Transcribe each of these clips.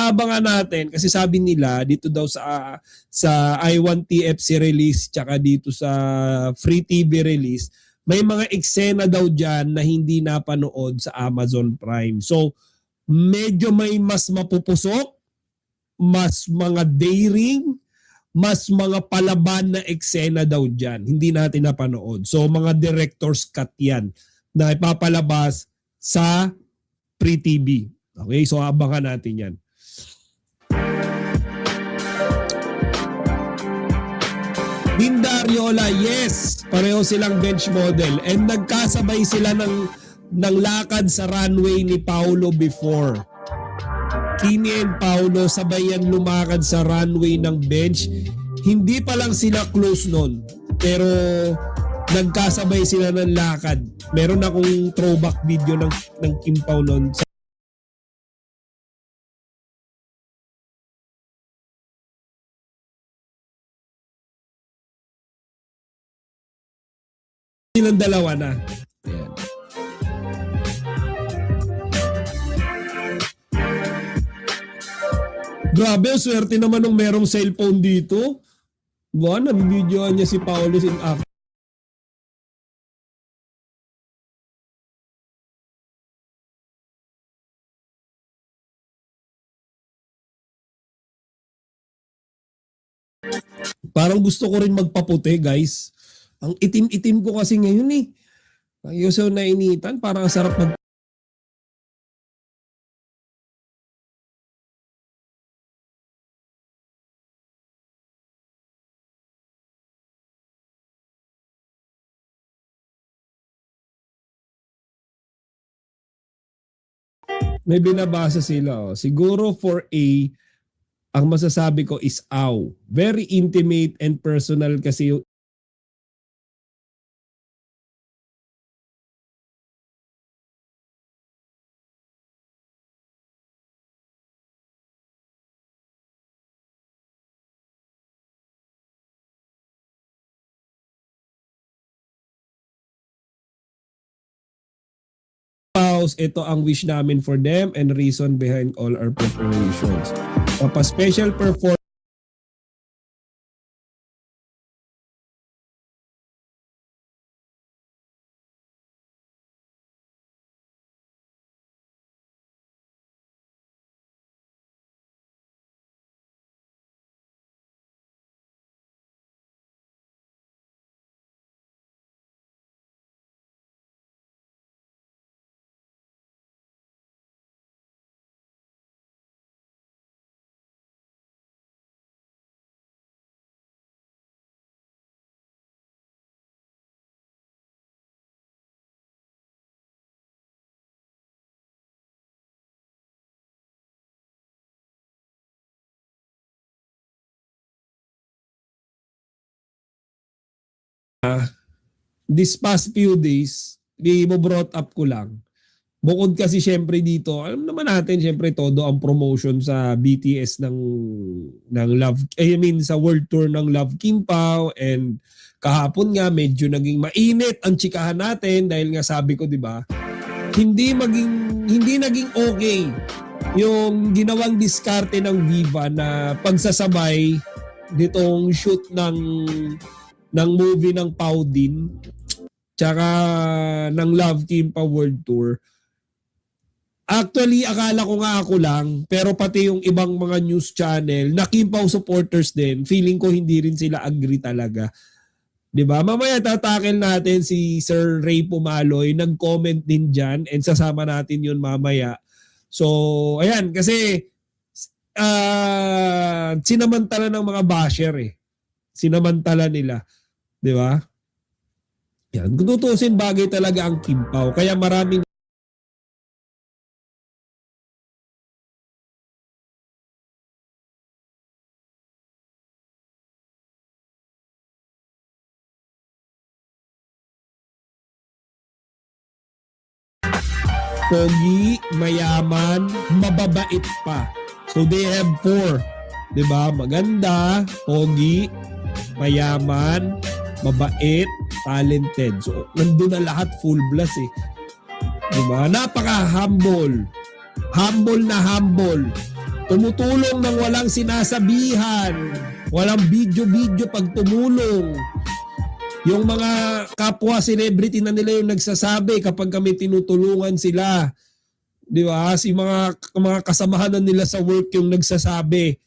aabangan natin kasi sabi nila dito daw sa I1TFC release tsaka dito sa Free TV release, may mga eksena daw diyan na hindi napanood sa Amazon Prime. So medyo may mas mapupusok, mas mga daring, mas mga palaban na eksena daw diyan. Hindi natin napanood. So mga director's cut yan na ipapalabas sa Free TV. Okay, so abangan natin yan. Linda Ariola, yes, pareho silang bench model and nagkasabay sila ng lakad sa runway ni Paulo before. Kini and Paulo sabay yan lumakad sa runway ng bench. Hindi pa lang sila close nun, pero nagkasabay sila ng lakad. Meron akong throwback video ng Kim Pao nun. Silang dalawa na. Ayan. Grabe, swerte naman nung merong cellphone dito. Buwan, nabibidyoan niya si Paulo in action. Parang gusto ko rin magpaputi, guys. Ang itim-itim ko kasi ngayon eh. Ayos na initan, parang sarap mag... May binabasa sila. Oh. Siguro for A, ang masasabi ko is aw. Very intimate and personal kasi ito ang wish namin for them and reason behind all our preparations. Special performance this past few days, i-brought up ko lang. Bukod kasi syempre dito, alam naman natin syempre todo ang promotion sa BTS ng Love, sa world tour ng Love Kim Pao, and kahapon nga medyo naging mainit ang tsikahan natin dahil nga sabi ko 'di ba, hindi naging okay yung ginawang diskarte ng Viva na pagsasabay nitong shoot ng movie ng Pao din tsaka ng Love Kim Pao World Tour. Actually, akala ko nga ako lang, pero pati yung ibang mga news channel na Kim Pao supporters din, feeling ko hindi rin sila agree talaga. 'Di ba? Mamaya tatakel natin si Sir Ray Pumaloy, nag-comment din diyan and sasama natin 'yun mamaya. So, ayan kasi sinamantala ng mga basher eh. Sinamantala nila, 'di ba? Yan, kung tutusin bagay talaga ang Kim Pao. Kaya maraming pogi, mayaman, mababait pa. So they have 4. 'Di ba? Maganda, pogi, mayaman, mabait, talented. So nandun na lahat, full blast eh. 'Di ba? Napaka-humble. Humble na humble. Tumutulong ng walang sinasabihan. Walang video-video pag tumulong. Yung mga kapwa celebrity na nila yung nagsasabi kapag kami tinutulungan sila. Di ba? Si mga kasamahan na nila sa work yung nagsasabi.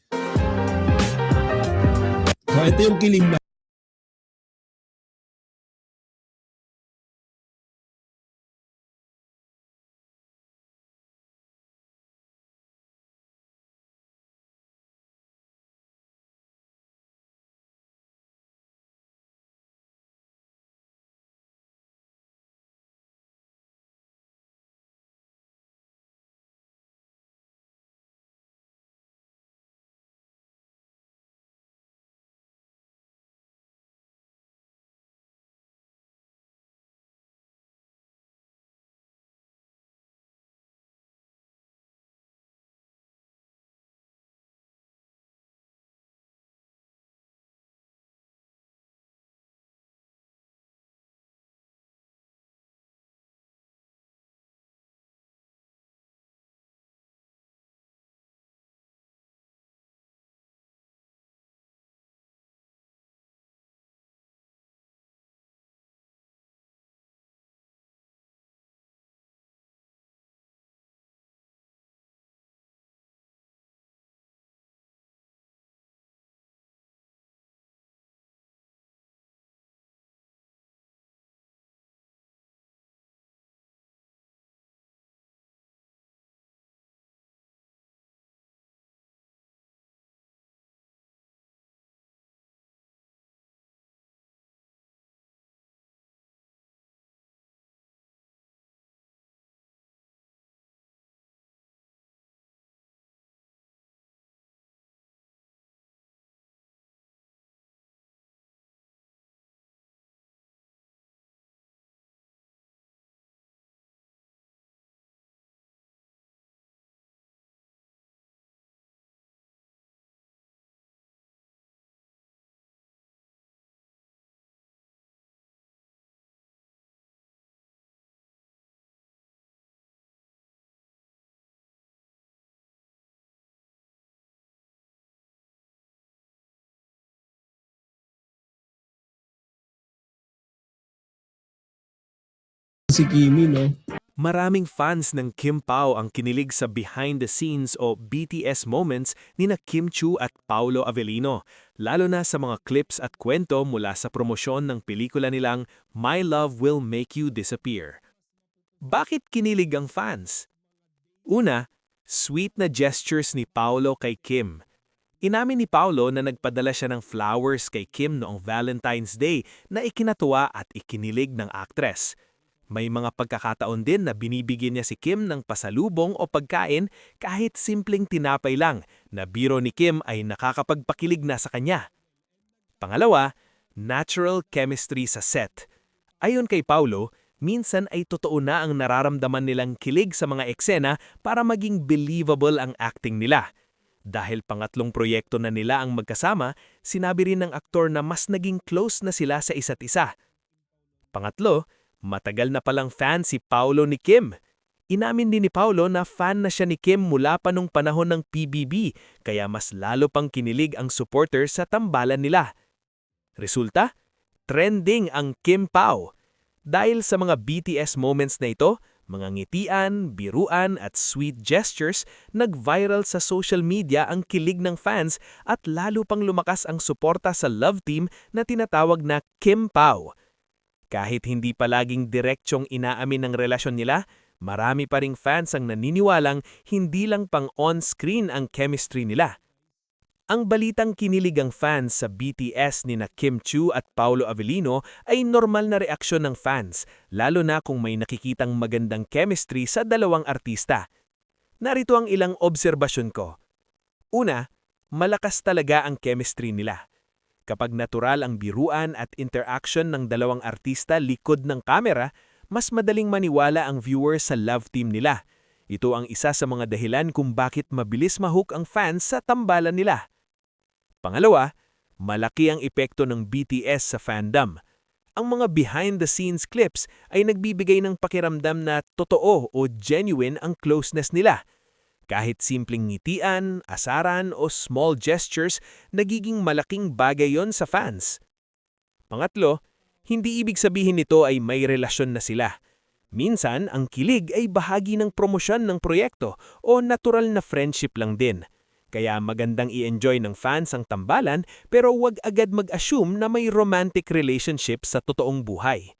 So ito yung kilig na. Si Kimi, no? Maraming fans ng Kim Pao ang kinilig sa behind the scenes o BTS moments nina Kim Chu at Paolo Avellino, lalo na sa mga clips at kwento mula sa promosyon ng pelikula nilang My Love Will Make You Disappear. Bakit kinilig ang fans? Una, sweet na gestures ni Paolo kay Kim. Inamin ni Paolo na nagpadala siya ng flowers kay Kim noong Valentine's Day na ikinatuwa at ikinilig ng aktres. May mga pagkakataon din na binibigyan niya si Kim ng pasalubong o pagkain kahit simpleng tinapay lang na biro ni Kim ay nakakapagpakilig na sa kanya. Pangalawa, natural chemistry sa set. Ayon kay Paulo, minsan ay totoo na ang nararamdaman nilang kilig sa mga eksena para maging believable ang acting nila. Dahil pangatlong proyekto na nila ang magkasama, sinabi rin ng aktor na mas naging close na sila sa isa't isa. Pangatlo, matagal na palang fan si Paolo ni Kim. Inamin din ni Paolo na fan na siya ni Kim mula pa nung panahon ng PBB, kaya mas lalo pang kinilig ang supporter sa tambalan nila. Resulta? Trending ang Kim Pao. Dahil sa mga BTS moments na ito, mga ngitian, biruan at sweet gestures, nag-viral sa social media ang kilig ng fans at lalo pang lumakas ang suporta sa love team na tinatawag na Kim Pao. Kahit hindi palaging direktsyong inaamin ng relasyon nila, marami pa ring fans ang naniniwalang hindi lang pang on-screen ang chemistry nila. Ang balitang kinilig ang fans sa BTS nina Kim Chu at Paolo Avellino ay normal na reaksyon ng fans, lalo na kung may nakikitang magandang chemistry sa dalawang artista. Narito ang ilang obserbasyon ko. Una, malakas talaga ang chemistry nila. Kapag natural ang biruan at interaction ng dalawang artista likod ng kamera, mas madaling maniwala ang viewer sa love team nila. Ito ang isa sa mga dahilan kung bakit mabilis mahook ang fans sa tambalan nila. Pangalawa, malaki ang epekto ng BTS sa fandom. Ang mga behind-the-scenes clips ay nagbibigay ng pakiramdam na totoo o genuine ang closeness nila. Kahit simpleng ngitian, asaran o small gestures, nagiging malaking bagay yon sa fans. Pangatlo, hindi ibig sabihin nito ay may relasyon na sila. Minsan, ang kilig ay bahagi ng promosyon ng proyekto o natural na friendship lang din. Kaya magandang i-enjoy ng fans ang tambalan pero huwag agad mag-assume na may romantic relationship sa totoong buhay.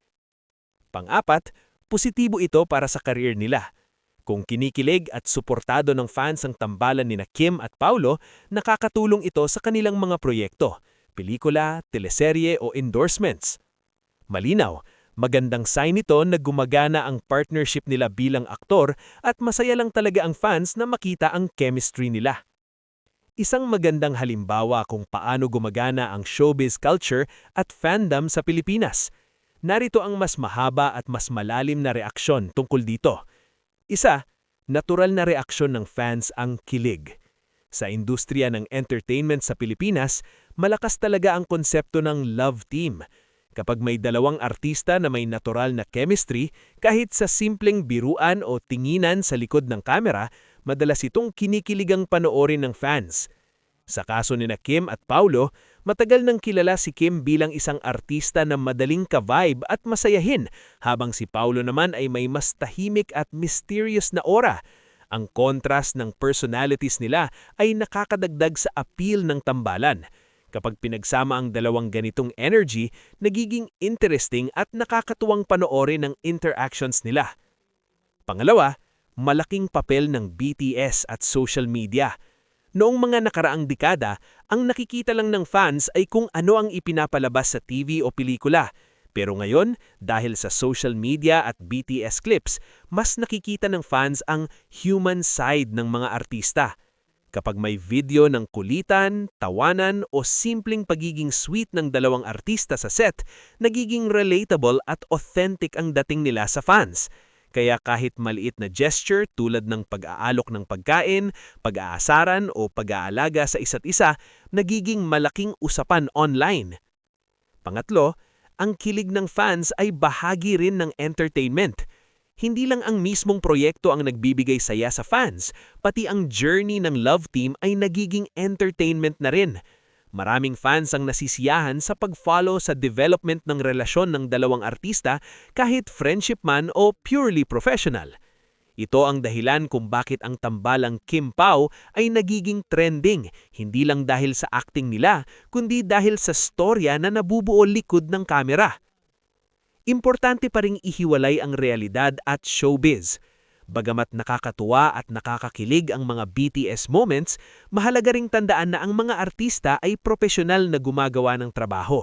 Pang-apat, positibo ito para sa career nila. Kung kinikilig at suportado ng fans ang tambalan nina Kim at Paulo, nakakatulong ito sa kanilang mga proyekto, pelikula, teleserye o endorsements. Malinaw, magandang sign ito na gumagana ang partnership nila bilang aktor at masaya lang talaga ang fans na makita ang chemistry nila. Isang magandang halimbawa kung paano gumagana ang showbiz culture at fandom sa Pilipinas. Narito ang mas mahaba at mas malalim na reaksyon tungkol dito. Isa, natural na reaksyon ng fans ang kilig. Sa industriya ng entertainment sa Pilipinas, malakas talaga ang konsepto ng love team. Kapag may dalawang artista na may natural na chemistry, kahit sa simpleng biruan o tinginan sa likod ng kamera, madalas itong kinikiligang panoorin ng fans. Sa kaso ni Kim at Paulo, matagal nang kilala si Kim bilang isang artista na madaling ka-vibe at masayahin, habang si Paulo naman ay may mas tahimik at mysterious na aura. Ang contrast ng personalities nila ay nakakadagdag sa appeal ng tambalan. Kapag pinagsama ang dalawang ganitong energy, nagiging interesting at nakakatuwang panoorin ang interactions nila. Pangalawa, malaking papel ng BTS at social media. Noong mga nakaraang dekada, ang nakikita lang ng fans ay kung ano ang ipinapalabas sa TV o pelikula. Pero ngayon, dahil sa social media at BTS clips, mas nakikita ng fans ang human side ng mga artista. Kapag may video ng kulitan, tawanan o simpleng pagiging sweet ng dalawang artista sa set, nagiging relatable at authentic ang dating nila sa fans. Kaya kahit maliit na gesture tulad ng pag-aalok ng pagkain, pag-aasaran o pag-aalaga sa isa't isa, nagiging malaking usapan online. Pangatlo, ang kilig ng fans ay bahagi rin ng entertainment. Hindi lang ang mismong proyekto ang nagbibigay saya sa fans, pati ang journey ng love team ay nagiging entertainment na rin. Maraming fans ang nasisiyahan sa pag-follow sa development ng relasyon ng dalawang artista kahit friendship man o purely professional. Ito ang dahilan kung bakit ang tambalang Kim Pao ay nagiging trending, hindi lang dahil sa acting nila, kundi dahil sa storya na nabubuo likod ng kamera. Importante pa ring ihiwalay ang realidad at showbiz. Bagamat nakakatuwa at nakakakilig ang mga BTS moments, mahalaga ring tandaan na ang mga artista ay profesional na gumagawa ng trabaho.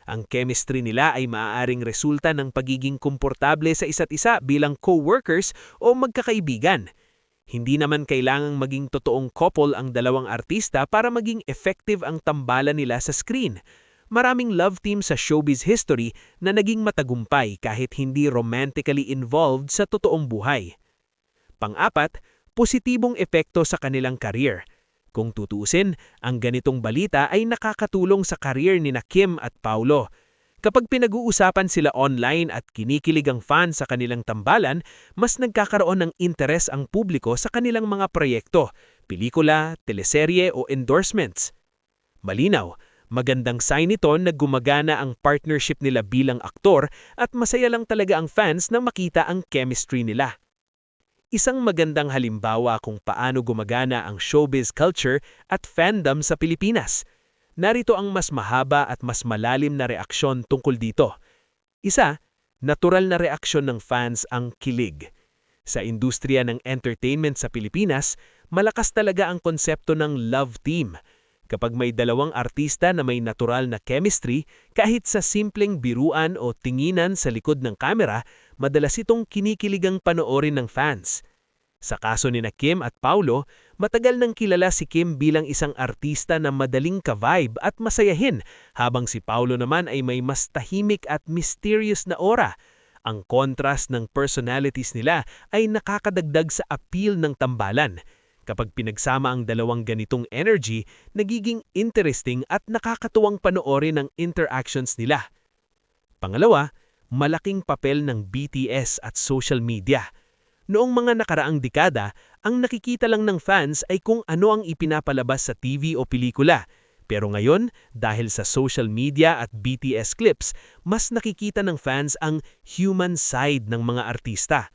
Ang chemistry nila ay maaaring resulta ng pagiging komportable sa isa't isa bilang co-workers o magkakaibigan. Hindi naman kailangang maging totoong couple ang dalawang artista para maging effective ang tambalan nila sa screen. Maraming love team sa showbiz history na naging matagumpay kahit hindi romantically involved sa totoong buhay. Pang-apat, positibong epekto sa kanilang career. Kung tutuusin, ang ganitong balita ay nakakatulong sa career ni Kim at Paulo. Kapag pinag-uusapan sila online at kinikilig ang fans sa kanilang tambalan, mas nagkakaroon ng interes ang publiko sa kanilang mga proyekto, pelikula, teleserye o endorsements. Malinaw, magandang sign nito na gumagana ang partnership nila bilang aktor at masaya lang talaga ang fans na makita ang chemistry nila. Isang magandang halimbawa kung paano gumagana ang showbiz culture at fandom sa Pilipinas. Narito ang mas mahaba at mas malalim na reaksyon tungkol dito. Isa, natural na reaksyon ng fans ang kilig. Sa industriya ng entertainment sa Pilipinas, malakas talaga ang konsepto ng love team. Kapag may dalawang artista na may natural na chemistry, kahit sa simpleng biruan o tinginan sa likod ng kamera, madalas itong kinikiligang panoorin ng fans. Sa kaso ni Kim at Paulo, matagal nang kilala si Kim bilang isang artista na madaling ka-vibe at masayahin, habang si Paulo naman ay may mas tahimik at mysterious na aura. Ang contrast ng personalities nila ay nakakadagdag sa appeal ng tambalan. Kapag pinagsama ang dalawang ganitong energy, nagiging interesting at nakakatuwang panoorin ang interactions nila. Pangalawa, malaking papel ng BTS at social media. Noong mga nakaraang dekada, ang nakikita lang ng fans ay kung ano ang ipinapalabas sa TV o pelikula. Pero ngayon, dahil sa social media at BTS clips, mas nakikita ng fans ang human side ng mga artista.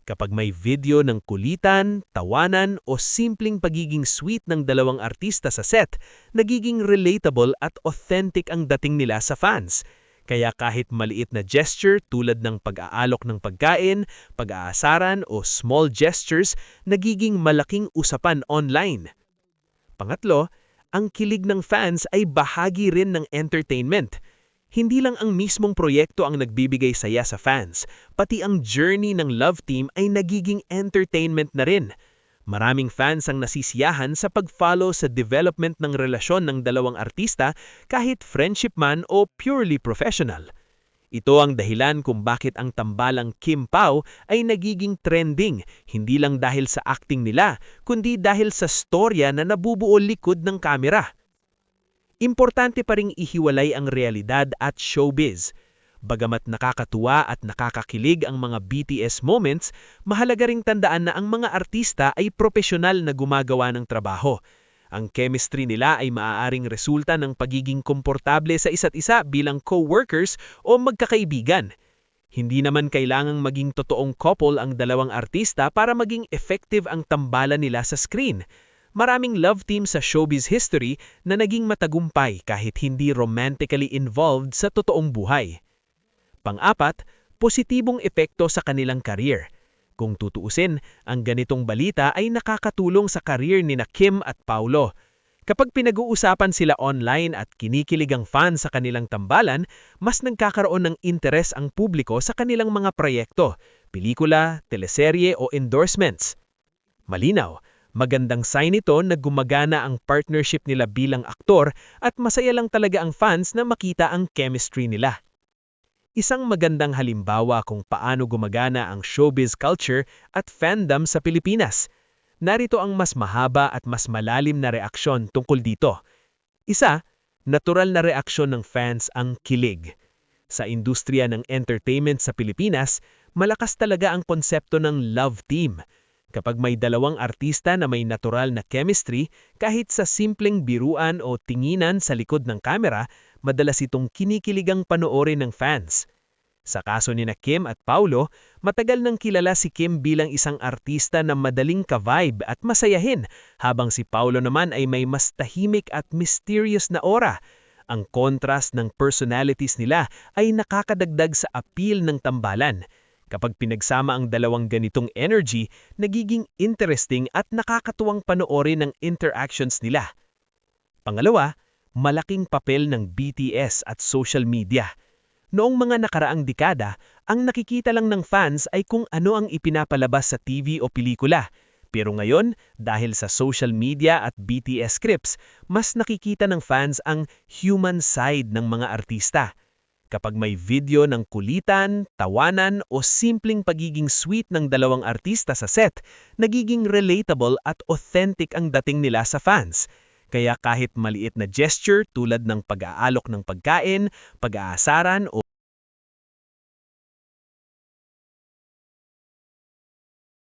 Kapag may video ng kulitan, tawanan o simpleng pagiging sweet ng dalawang artista sa set, nagiging relatable at authentic ang dating nila sa fans. Kaya kahit maliit na gesture tulad ng pag-aalok ng pagkain, pag-aasaran o small gestures, nagiging malaking usapan online. Pangatlo, ang kilig ng fans ay bahagi rin ng entertainment. Hindi lang ang mismong proyekto ang nagbibigay saya sa fans, pati ang journey ng love team ay nagiging entertainment na rin. Maraming fans ang nasisiyahan sa pag-follow sa development ng relasyon ng dalawang artista kahit friendship man o purely professional. Ito ang dahilan kung bakit ang tambalang Kim Pao ay nagiging trending, hindi lang dahil sa acting nila, kundi dahil sa storya na nabubuo likod ng kamera. Importante pa ring ihiwalay ang realidad at showbiz. Bagamat nakakatuwa at nakakakilig ang mga BTS moments, mahalaga ring tandaan na ang mga artista ay profesional na gumagawa ng trabaho. Ang chemistry nila ay maaaring resulta ng pagiging komportable sa isa't isa bilang co-workers o magkakaibigan. Hindi naman kailangang maging totoong couple ang dalawang artista para maging effective ang tambalan nila sa screen. Maraming love team sa showbiz history na naging matagumpay kahit hindi romantically involved sa totoong buhay. Pang-apat, positibong epekto sa kanilang career. Kung tutuusin, ang ganitong balita ay nakakatulong sa career ni Kim at Paulo. Kapag pinag-uusapan sila online at kinikilig ang fans sa kanilang tambalan, mas nagkakaroon ng interes ang publiko sa kanilang mga proyekto, pelikula, teleserye o endorsements. Malinaw, magandang sign ito na gumagana ang partnership nila bilang aktor at masaya lang talaga ang fans na makita ang chemistry nila. Isang magandang halimbawa kung paano gumagana ang showbiz culture at fandom sa Pilipinas. Narito ang mas mahaba at mas malalim na reaksyon tungkol dito. Isa, natural na reaksyon ng fans ang kilig. Sa industriya ng entertainment sa Pilipinas, malakas talaga ang konsepto ng love team. Kapag may dalawang artista na may natural na chemistry, kahit sa simpleng biruan o tinginan sa likod ng kamera, madalas itong kinikiligang panoorin ng fans. Sa kaso ni Kim at Paulo, matagal nang kilala si Kim bilang isang artista na madaling ka-vibe at masayahin, habang si Paulo naman ay may mas tahimik at mysterious na aura. Ang contrast ng personalities nila ay nakakadagdag sa appeal ng tambalan. Kapag pinagsama ang dalawang ganitong energy, nagiging interesting at nakakatuwang panoorin ang interactions nila. Pangalawa, malaking papel ng BTS at social media. Noong mga nakaraang dekada, ang nakikita lang ng fans ay kung ano ang ipinapalabas sa TV o pelikula. Pero ngayon, dahil sa social media at BTS scripts, mas nakikita ng fans ang human side ng mga artista. Kapag may video ng kulitan, tawanan o simpleng pagiging sweet ng dalawang artista sa set, nagiging relatable at authentic ang dating nila sa fans. Kaya kahit maliit na gesture tulad ng pag-aalok ng pagkain, pag-aasaran o